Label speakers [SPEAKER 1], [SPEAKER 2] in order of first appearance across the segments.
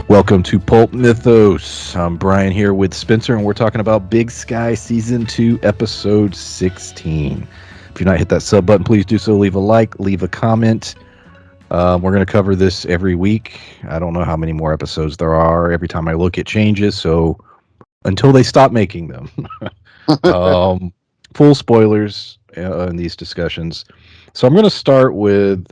[SPEAKER 1] Welcome to Pulp Mythos. I'm Brian here with Spencer, and we're talking about Big Sky Season 2, Episode 16. If you've not hit that sub button, please do so. Leave a like, leave a comment. We're going to cover this every week. I don't know how many more episodes there are. Every time I look, it changes, so until they stop making them. Full spoilers in these discussions. So I'm going to start with,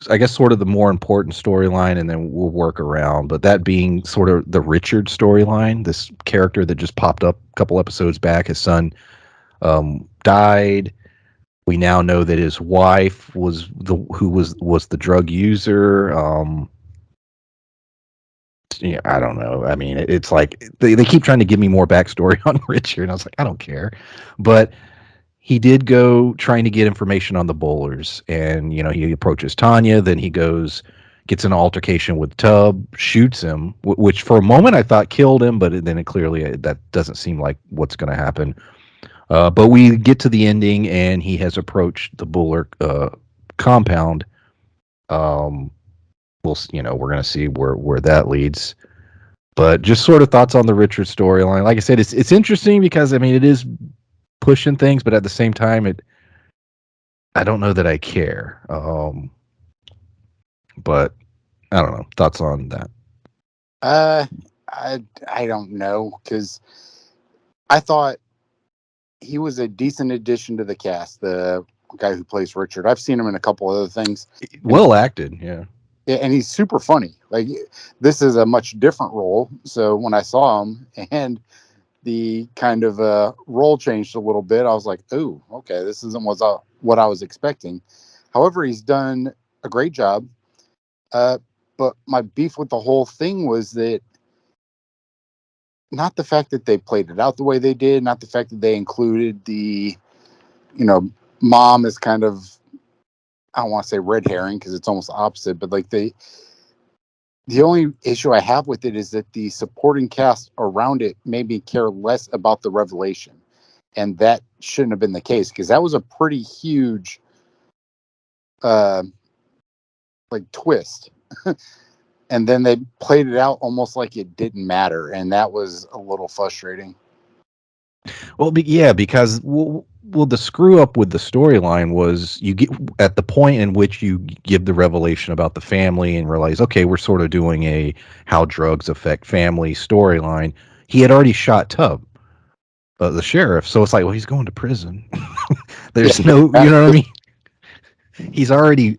[SPEAKER 1] I guess, sort of the more important storyline, and then we'll work around. But that being sort of the Richard storyline, this character that just popped up a couple episodes back. His son died. We now know that his wife was the drug user. Yeah, I don't know. I mean, it's like they keep trying to give me more backstory on Richard, and I was like, I don't care. But he did go trying to get information on the bowlers, and he approaches Tanya. Then he goes, gets in an altercation with Tubb, shoots him, which for a moment I thought killed him, but then it clearly that doesn't seem like what's going to happen. But we get to the ending, and he has approached the bowler compound. We're going to see where that leads. But just sort of thoughts on the Richard storyline. Like I said, it's interesting because I mean it is pushing things, but at the same time, I don't know that I care. But I don't know. Thoughts on that?
[SPEAKER 2] I don't know, because I thought he was a decent addition to the cast. The guy who plays Richard, I've seen him in a couple other things.
[SPEAKER 1] Well acted, yeah.
[SPEAKER 2] And he's super funny. Like, this is a much different role. So when I saw him and the kind of role changed a little bit, I was like, "Ooh, okay, this isn't what I was expecting." However, he's done a great job. But my beef with the whole thing was that not the fact that they played it out the way they did, not the fact that they included the, mom as kind of, I don't want to say red herring because it's almost the opposite, but like the only issue I have with it is that the supporting cast around it made me care less about the revelation. And that shouldn't have been the case, because that was a pretty huge twist. And then they played it out almost like it didn't matter, and that was a little frustrating.
[SPEAKER 1] Well, yeah, because the screw up with the storyline was you get at the point in which you give the revelation about the family and realize, okay, we're sort of doing a how drugs affect family storyline. He had already shot Tubb, the sheriff, so it's like, well, he's going to prison. There's no, you know what I mean? He's already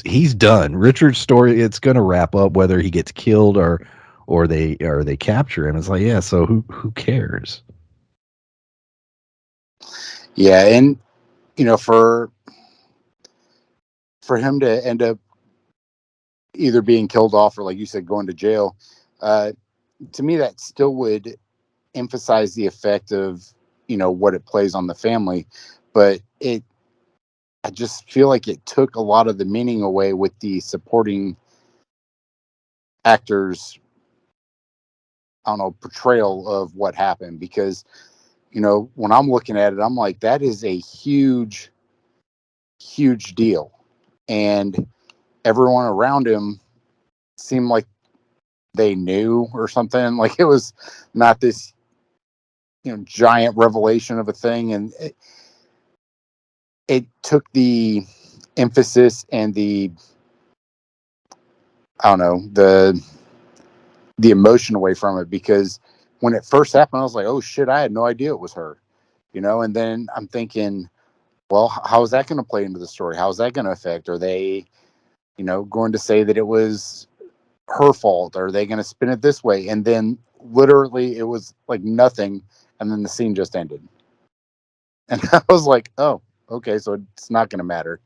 [SPEAKER 1] he's done. Richard's story, it's going to wrap up whether he gets killed or they capture him. It's like, yeah, so who cares?
[SPEAKER 2] Yeah, and for him to end up either being killed off or, like you said, going to jail, to me that still would emphasize the effect of what it plays on the family, but I just feel like it took a lot of the meaning away with the supporting actors, I don't know, portrayal of what happened. Because, when I'm looking at it, I'm like, that is a huge, huge deal. And everyone around him seemed like they knew or something. Like, it was not this, giant revelation of a thing. And it took the emphasis and the, I don't know, the emotion away from it, because when it first happened, I was like, oh shit, I had no idea it was her, and then I'm thinking, well, how is that going to play into the story? How is that going to affect? Are they, going to say that it was her fault? Are they going to spin it this way? And then literally it was like nothing. And then the scene just ended. And I was like, oh, okay. So it's not going to matter.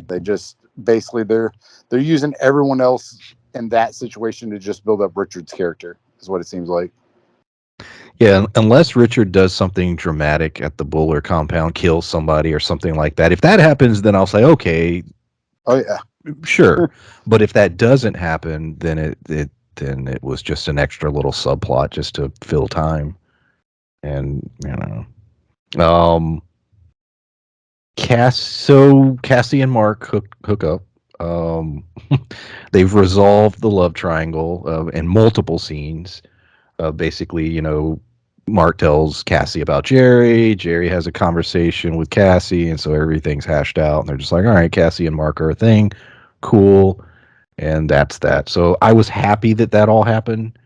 [SPEAKER 2] They just basically they're using everyone else in that situation to just build up Richard's character, is what it seems like.
[SPEAKER 1] Yeah, unless Richard does something dramatic at the Buller compound, kills somebody or something like that. If that happens, then I'll say, okay,
[SPEAKER 2] Oh yeah,
[SPEAKER 1] sure. But if that doesn't happen, then it was just an extra little subplot just to fill time. And Cassie and Mark hook up. Um, they've resolved the love triangle in multiple scenes. Basically, Mark tells Cassie about Jerry. Jerry has a conversation with Cassie, and so everything's hashed out. And they're just like, all right, Cassie and Mark are a thing. Cool. And that's that. So I was happy that that all happened,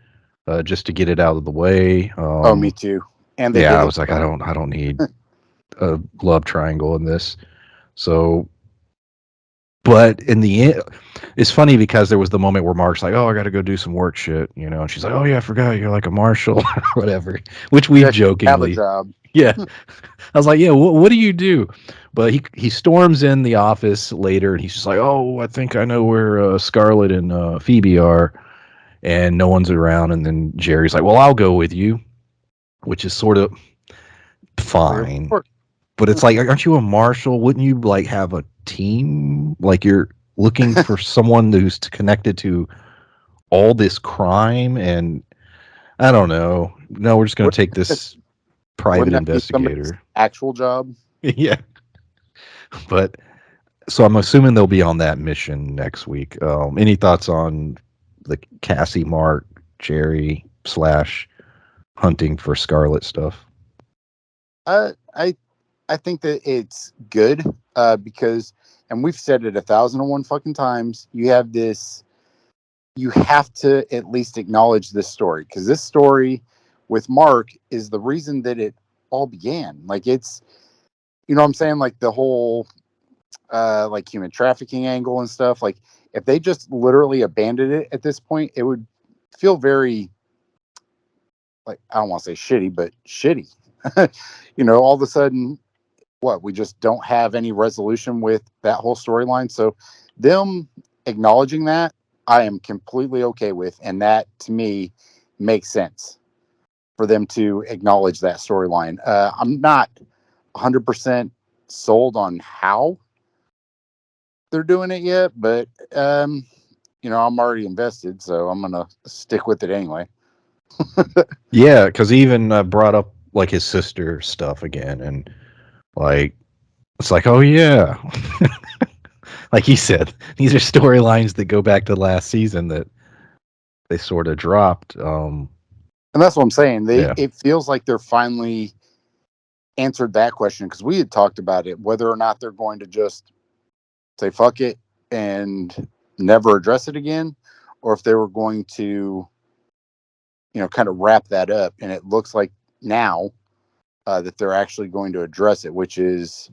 [SPEAKER 1] just to get it out of the way.
[SPEAKER 2] Oh, me too. And they
[SPEAKER 1] Yeah,
[SPEAKER 2] did
[SPEAKER 1] I
[SPEAKER 2] it
[SPEAKER 1] was like,
[SPEAKER 2] well.
[SPEAKER 1] I don't need a love triangle in this. So, but in the end, it's funny because there was the moment where Mark's like, "Oh, I got to go do some work shit," and she's like, "Oh yeah, I forgot you're like a marshal or whatever," which
[SPEAKER 2] You
[SPEAKER 1] we've
[SPEAKER 2] actually have a
[SPEAKER 1] jokingly,
[SPEAKER 2] job.
[SPEAKER 1] yeah. I was like, "Yeah, what do you do?" But he storms in the office later, and he's just like, "Oh, I think I know where Scarlett and Phoebe are," and no one's around. And then Jerry's like, "Well, I'll go with you," which is sort of
[SPEAKER 2] For your
[SPEAKER 1] fine.
[SPEAKER 2] work.
[SPEAKER 1] But it's like, aren't you a marshal? Wouldn't you like have a team? Like you're looking for someone who's connected to all this crime, and I don't know. No, we're just going
[SPEAKER 2] Would-
[SPEAKER 1] to take this private
[SPEAKER 2] Wouldn't that be somebody's
[SPEAKER 1] investigator.
[SPEAKER 2] actual job?
[SPEAKER 1] Yeah, but so I'm assuming they'll be on that mission next week. Any thoughts on the Cassie, Mark, Jerry slash hunting for Scarlet stuff?
[SPEAKER 2] Uh, I I think that it's good because, and we've said it 1,001 fucking times. You have this. You have to at least acknowledge this story because this story with Mark is the reason that it all began. Like it's, you know what I'm saying? Like the whole like human trafficking angle and stuff. Like if they just literally abandoned it at this point, it would feel very like I don't want to say shitty, but shitty. All of a sudden, what we just don't have any resolution with that whole storyline. So them acknowledging that, I am completely okay with, and that to me makes sense for them to acknowledge that storyline. I'm not 100% sold on how they're doing it yet, but I'm already invested, so I'm gonna stick with it anyway.
[SPEAKER 1] Yeah, because he even brought up like his sister stuff again, and like it's like, oh yeah, like he said, these are storylines that go back to last season that they sort of dropped.
[SPEAKER 2] And that's what I'm saying. They
[SPEAKER 1] Yeah,
[SPEAKER 2] It feels like they're finally answered that question because we had talked about it, whether or not they're going to just say fuck it and never address it again, or if they were going to, kind of wrap that up. And it looks like now that they're actually going to address it, which is,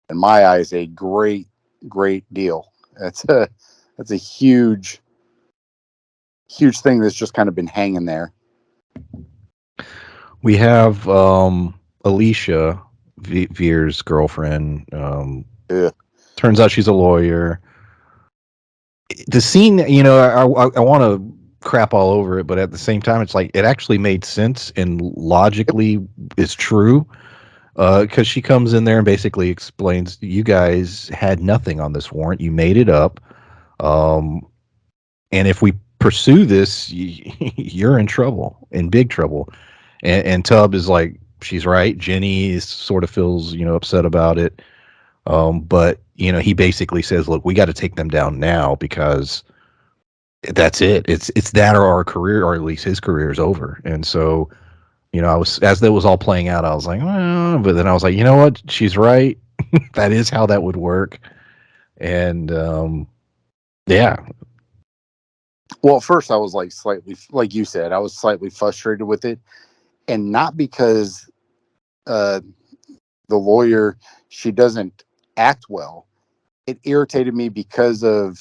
[SPEAKER 2] in my eyes, a great, great deal. That's a huge, huge thing that's just kind of been hanging there.
[SPEAKER 1] we have Alicia, Veer's girlfriend.
[SPEAKER 2] Ugh.
[SPEAKER 1] Turns out she's a lawyer. The scene, I want to crap all over it, but at the same time, it's like it actually made sense and
[SPEAKER 2] Yep.
[SPEAKER 1] logically is true. Because she comes in there and basically explains, you guys had nothing on this warrant, you made it up, um, and if we pursue this, you're in trouble, in big trouble. And Tubb is like, she's right. Jenny sort of feels upset about it, but he basically says, look, we got to take them down now because that's it. It's that or our career, or at least his career is over. And so, I was, as that was all playing out, I was like, well, but then I was like, you know what? She's right. That is how that would work. And yeah,
[SPEAKER 2] Well, at first I was like slightly, like you said, I was slightly frustrated with it, and not because uh, the lawyer, she doesn't act well. It irritated me because of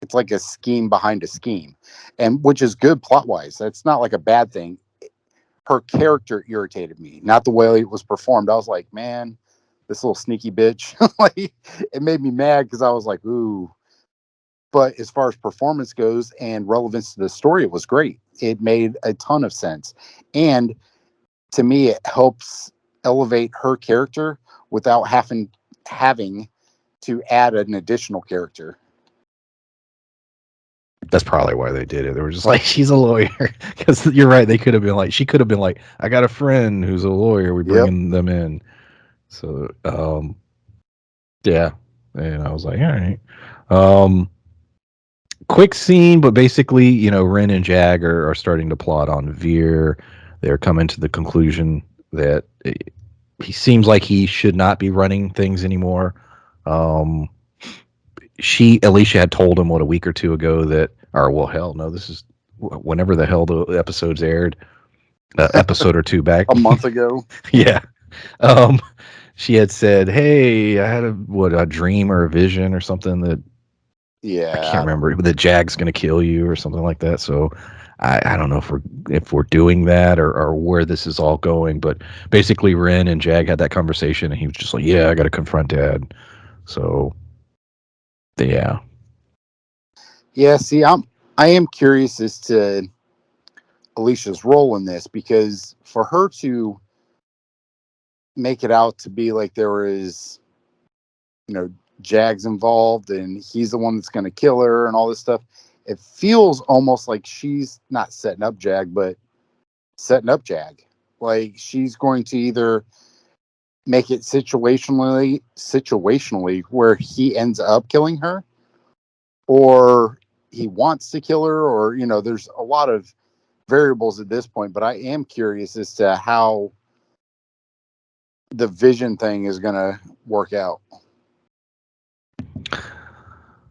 [SPEAKER 2] it's like a scheme behind a scheme, and which is good plot wise. That's not like a bad thing. Her character irritated me, not the way it was performed. I was like, man, this little sneaky bitch. Like it made me mad because I was like, ooh. But as far as performance goes and relevance to the story, it was great. It made a ton of sense, and to me, it helps elevate her character without having to add an additional character.
[SPEAKER 1] that's probably why they did it. They were just like, she's a lawyer. Because you're right. They could have been like, she could have been like, I got a friend who's a lawyer. We're
[SPEAKER 2] Yep.
[SPEAKER 1] bringing them in. So, yeah. And I was like, all right. Um, quick scene, but basically, Ren and Jag are starting to plot on Veer. They're coming to the conclusion that he seems like he should not be running things anymore. Um, Alicia had told him, what, a week or two ago that, or well, hell no, this is whenever the hell the episodes aired, episode or two back.
[SPEAKER 2] A month ago.
[SPEAKER 1] Yeah. Um, she had said, "Hey, I had a dream or a vision or something that I
[SPEAKER 2] Yeah,
[SPEAKER 1] can't remember that Jag's going to kill you or something like that." So I don't know if we're doing that or where this is all going, but basically Ren and Jag had that conversation, and he was just like, "Yeah, I got to confront Dad." So yeah,
[SPEAKER 2] yeah. See, I am curious as to Alicia's role in this, because for her to make it out to be like there was, you know, Jag's involved and he's the one that's going to kill her and all this stuff, it feels almost like she's not setting up Jag, but setting up Jag. Like she's going to either make it situationally where he ends up killing her, or he wants to kill her, or there's a lot of variables at this point. But I am curious as to how the vision thing is going to work out.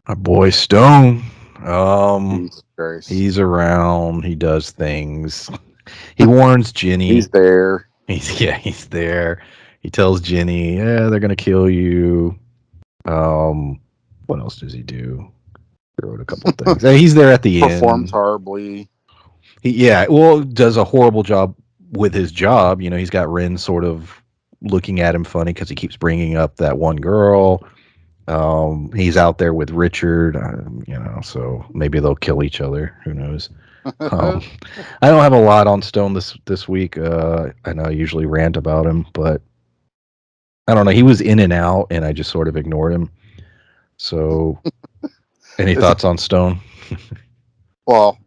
[SPEAKER 1] our boy Stone. Um,
[SPEAKER 2] Jesus Christ.
[SPEAKER 1] he's around. He does things. He warns
[SPEAKER 2] He's
[SPEAKER 1] Ginny.
[SPEAKER 2] there.
[SPEAKER 1] He's there. He tells Ginny, "Yeah, they're gonna kill you." Um, what else does he do? He wrote a couple things. He's there at the
[SPEAKER 2] Performs
[SPEAKER 1] end.
[SPEAKER 2] horribly.
[SPEAKER 1] Well, does a horrible job with his job. He's got Ren sort of looking at him funny because he keeps bringing up that one girl. He's out there with Richard, so maybe they'll kill each other. Who knows? Um, I don't have a lot on Stone this week. I know I usually rant about him, but I don't know. He was in and out, and I just sort of ignored him. So, any thoughts on Stone?
[SPEAKER 2] Well,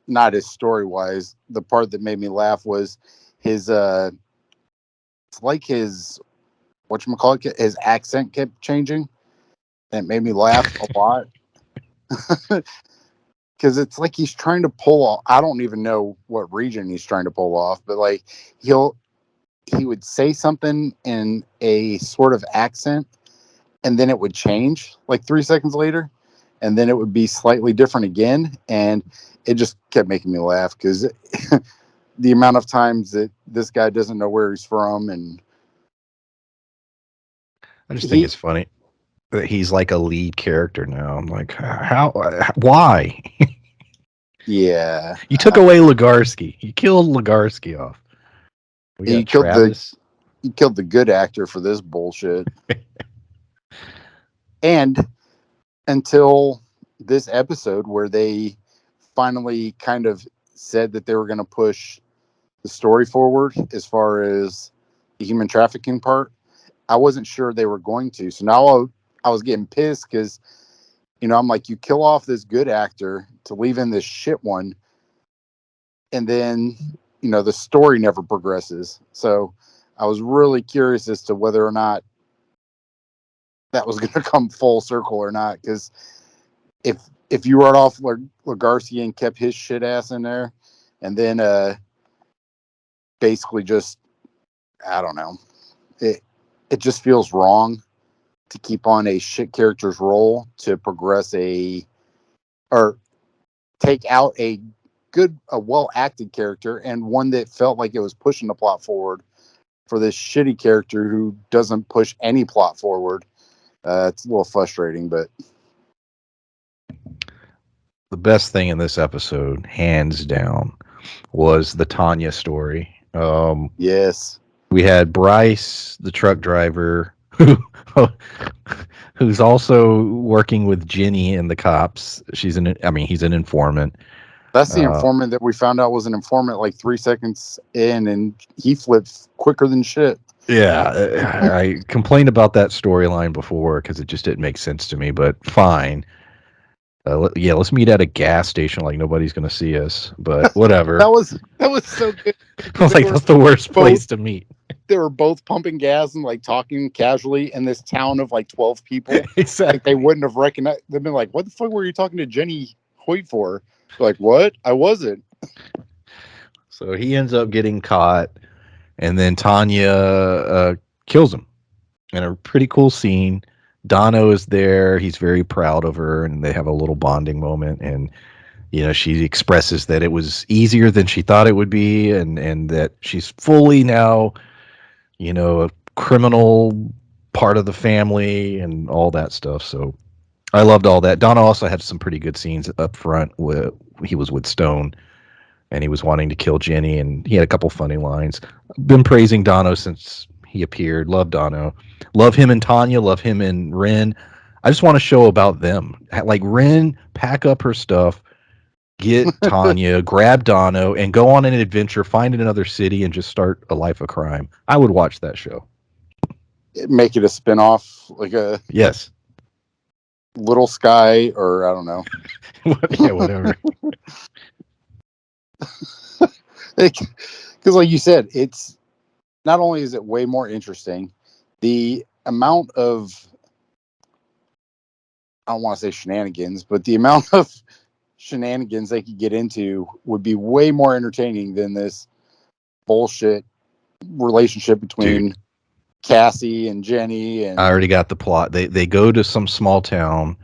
[SPEAKER 2] not as story wise. The part that made me laugh was his it's like his whatchamacallit, his accent kept changing, and it made me laugh a lot. Because it's like he's trying to pull off, I don't even know what region he's trying to pull off, but like he would say something in a sort of accent, and then it would change like 3 seconds later, and then it would be slightly different again, and it just kept making me laugh because the amount of times that this guy doesn't know where he's from. And
[SPEAKER 1] I just think
[SPEAKER 2] he
[SPEAKER 1] it's funny that he's like a lead character now. I'm like, how? Why?
[SPEAKER 2] yeah,
[SPEAKER 1] You took away Legarsky. You killed Legarsky off. We
[SPEAKER 2] he
[SPEAKER 1] got
[SPEAKER 2] killed the
[SPEAKER 1] Travis.
[SPEAKER 2] he killed the good actor for this bullshit. And until this episode where they finally kind of said that they were going to push the story forward as far as the human trafficking part, I wasn't sure they were going to. So now I was getting pissed because, I'm like, you kill off this good actor to leave in this shit one. And then, the story never progresses. So I was really curious as to whether or not that was going to come full circle or not. Because if you wrote off Legarsky and kept his shit ass in there, and then basically just, I don't know, it just feels wrong to keep on a shit character's role to progress or take out a well acted character, and one that felt like it was pushing the plot forward, for this shitty character who doesn't push any plot forward. It's a little frustrating, but
[SPEAKER 1] The best thing in this episode, hands down, was the Tanya story.
[SPEAKER 2] yes,
[SPEAKER 1] We had Bryce, the truck driver, who's also working with Ginny and the cops. He's an informant.
[SPEAKER 2] that's the
[SPEAKER 1] Uh,
[SPEAKER 2] informant that we found out was an informant like 3 seconds in, and he flips quicker than shit.
[SPEAKER 1] yeah, I complained about that storyline before because it just didn't make sense to me, but fine. Yeah, let's meet at a gas station like nobody's gonna see us, but whatever.
[SPEAKER 2] That was so good
[SPEAKER 1] I
[SPEAKER 2] because
[SPEAKER 1] was like, that's the worst
[SPEAKER 2] both
[SPEAKER 1] place to meet.
[SPEAKER 2] they were both pumping gas and like talking casually in this town of like 12 people. Like they
[SPEAKER 1] Exactly.
[SPEAKER 2] wouldn't have recognized. They've been like, "What the fuck were you talking to Jenny Hoyt for?" They're like, "What? I wasn't."
[SPEAKER 1] So he ends up getting caught, and then Tanya kills him in a pretty cool scene. Dono is there. He's very proud of her, and they have a little bonding moment. And she expresses that it was easier than she thought it would be, and that she's fully now, a criminal part of the family and all that stuff. So I loved all that. Donna also had some pretty good scenes up front with he was with Stone and he was wanting to kill Jenny, and he had a couple funny lines. Been praising Dono since he appeared. Love Dono. Love him and Tanya. Love him and Ren. I just want a show about them. Like Ren, pack up her stuff, get Tanya, grab Dono, and go on an adventure, find another city, and just start a life of crime. I would watch that show.
[SPEAKER 2] Make it a spinoff, like a
[SPEAKER 1] Yes.
[SPEAKER 2] Little Sky, or I don't know.
[SPEAKER 1] Yeah, whatever.
[SPEAKER 2] Because, like you said, it's not only is it way more interesting, the amount of, I don't want to say shenanigans, but the amount of shenanigans they could get into would be way more entertaining than this bullshit relationship between
[SPEAKER 1] Dude,
[SPEAKER 2] Cassie and Jenny.
[SPEAKER 1] I
[SPEAKER 2] And
[SPEAKER 1] already got the plot. They go to some small town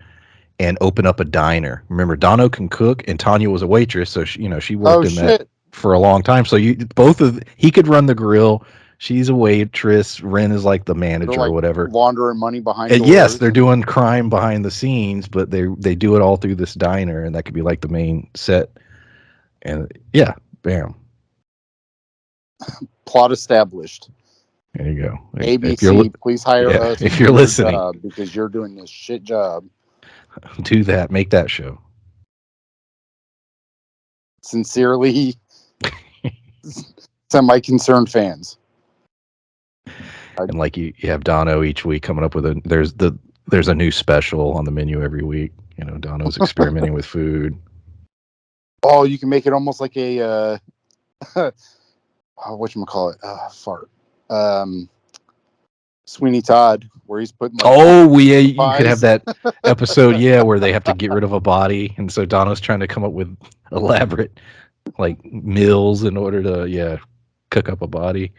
[SPEAKER 1] and open up a diner. Remember, Dono can cook, and Tanya was a waitress, so she worked
[SPEAKER 2] oh
[SPEAKER 1] in that
[SPEAKER 2] shit,
[SPEAKER 1] for a long time. So he could run the grill. She's a waitress. Ren is like the
[SPEAKER 2] they're
[SPEAKER 1] manager or
[SPEAKER 2] like
[SPEAKER 1] whatever.
[SPEAKER 2] laundering money behind
[SPEAKER 1] And yes,
[SPEAKER 2] doors.
[SPEAKER 1] they're
[SPEAKER 2] And
[SPEAKER 1] doing crime behind the scenes, but they do it all through this diner, and that could be like the main set. And yeah, bam,
[SPEAKER 2] plot established.
[SPEAKER 1] there you go. If you're
[SPEAKER 2] ABC, please hire
[SPEAKER 1] yeah,
[SPEAKER 2] us
[SPEAKER 1] if
[SPEAKER 2] for
[SPEAKER 1] you're
[SPEAKER 2] your
[SPEAKER 1] listening,
[SPEAKER 2] job because you're doing this shit job.
[SPEAKER 1] do that. Make that show.
[SPEAKER 2] Sincerely, semi-concerned fans.
[SPEAKER 1] And like you have Dono each week coming up with there's a new special on the menu every week. Dono's experimenting with food.
[SPEAKER 2] Oh, you can make it almost like a whatchamacallit? Fart. Um, Sweeney Todd, where he's putting like
[SPEAKER 1] Oh, yeah, you could have
[SPEAKER 2] pies.
[SPEAKER 1] that episode, yeah, where they have to get rid of a body, and so Dono's trying to come up with elaborate like meals in order to cook up a body.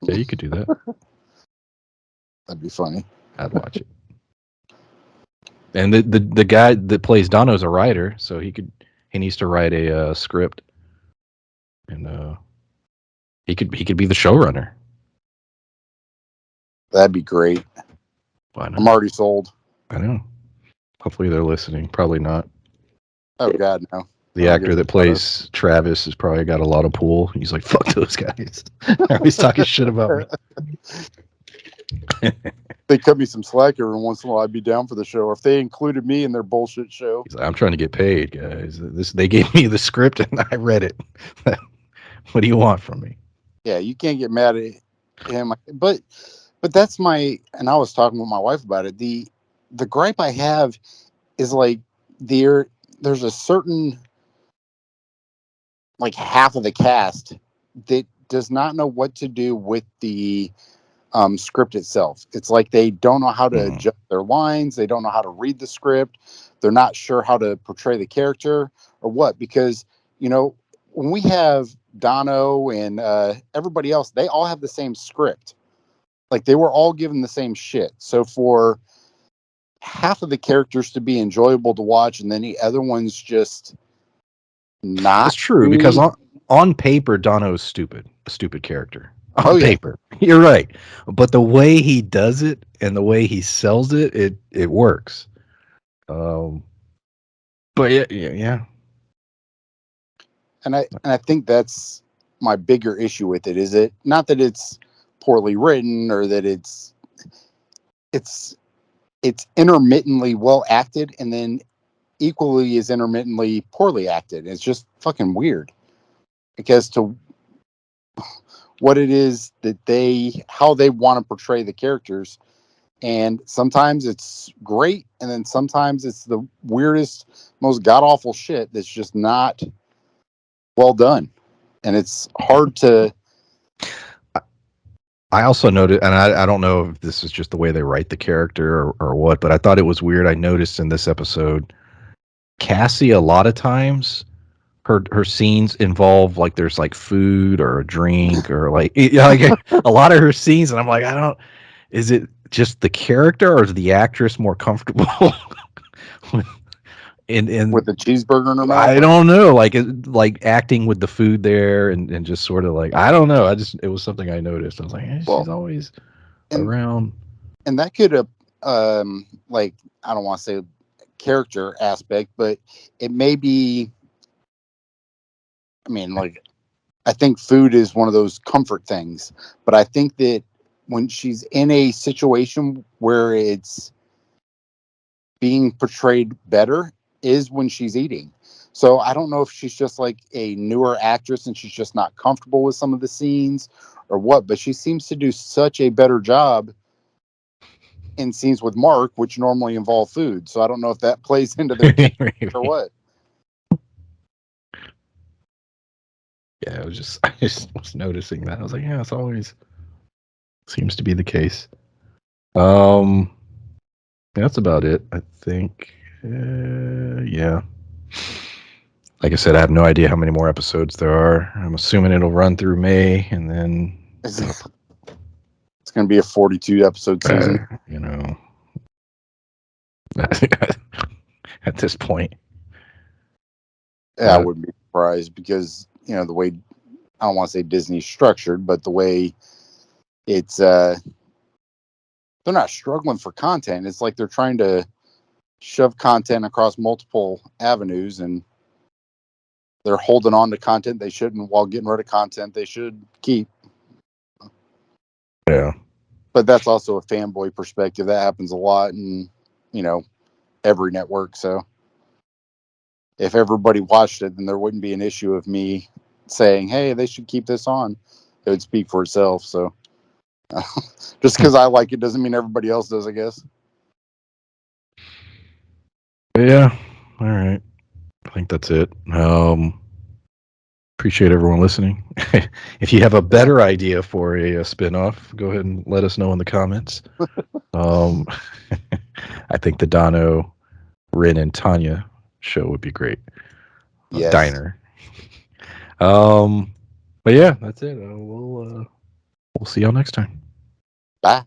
[SPEAKER 1] Yeah, you could do that.
[SPEAKER 2] That'd be funny.
[SPEAKER 1] I'd watch it. And the guy that plays Dono's a writer, so he needs to write a script, and he could be the showrunner.
[SPEAKER 2] That'd be great.
[SPEAKER 1] Why not?
[SPEAKER 2] I'm already sold.
[SPEAKER 1] I know. Hopefully they're listening. Probably not.
[SPEAKER 2] Oh God, no.
[SPEAKER 1] The actor that plays Travis has probably got a lot of pull. He's like, fuck those guys. They're always talking shit about me.
[SPEAKER 2] They cut me some slack every once in a while. I'd be down for the show. If they included me in their bullshit show.
[SPEAKER 1] He's like, I'm trying to get paid, guys. They gave me the script and I read it. What do you want from me?
[SPEAKER 2] Yeah, you can't get mad at him. But that's and I was talking with my wife about it. The gripe I have is like there's a certain like half of the cast that does not know what to do with the script itself. It's like they don't know how to adjust their lines. They don't know how to read the script. They're not sure how to portray the character or what. Because when we have Dono and everybody else, they all have the same script. Like they were all given the same shit. So for half of the characters to be enjoyable to watch, and then the other ones just not.
[SPEAKER 1] It's true because on paper, Dono's stupid, a stupid character. On
[SPEAKER 2] Oh yeah,
[SPEAKER 1] paper, you're right. But the way he does it and the way he sells it, it works. But yeah.
[SPEAKER 2] and I think that's my bigger issue with it. Is it not that it's poorly written or that it's intermittently well acted and then equally is intermittently poorly acted. It's just fucking weird because to what it is that how they want to portray the characters And sometimes it's great, and then sometimes it's the weirdest, most god awful shit that's just not well done. And it's hard to.
[SPEAKER 1] I also noted, and I don't know if this is just the way they write the character or what, but I thought it was weird. I noticed in this episode, Cassie, a lot of times, her scenes involve like there's like food or a drink or like, like a lot of her scenes, and I'm like, I don't. Is it just the character, or is the actress more comfortable in
[SPEAKER 2] With a cheeseburger in her mouth.
[SPEAKER 1] I don't know, like acting with the food there and just sort of like I don't know. It was something I noticed. I was like, she's
[SPEAKER 2] Well,
[SPEAKER 1] always
[SPEAKER 2] and
[SPEAKER 1] around.
[SPEAKER 2] and that could have, like, I don't want to say character aspect, but it may be. I mean, like, I think food is one of those comfort things, but I think that when she's in a situation where it's being portrayed better is when she's eating. So I don't know if she's just like a newer actress and she's just not comfortable with some of the scenes or what, but she seems to do such a better job in scenes with Mark, which normally involve food. So I don't know if that plays into their character or what.
[SPEAKER 1] Yeah, I just was noticing that. I was like, yeah, it's always seems to be the case. Um, that's about it, I think. Yeah. Like I said, I have no idea how many more episodes there are. I'm assuming it'll run through May, and then
[SPEAKER 2] It's going to be a 42 episode season.
[SPEAKER 1] you know, at this point.
[SPEAKER 2] Yeah, I wouldn't be surprised because, the way, I don't want to say Disney's structured, but the way it's, they're not struggling for content. It's like they're trying to shove content across multiple avenues, and they're holding on to content they shouldn't while getting rid of content they should keep.
[SPEAKER 1] Yeah.
[SPEAKER 2] But that's also a fanboy perspective. That happens a lot in, every network. So if everybody watched it, then there wouldn't be an issue of me saying, hey, they should keep this on. It would speak for itself. So just because I like it doesn't mean everybody else does, I guess.
[SPEAKER 1] Yeah. All right. I think that's it. Appreciate everyone listening. If you have a better idea for a spin-off, go ahead and let us know in the comments. I think the Dono, Rin, and Tanya show would be great.
[SPEAKER 2] Yes.
[SPEAKER 1] Diner. But yeah, that's it. We'll see y'all next time.
[SPEAKER 2] Bye.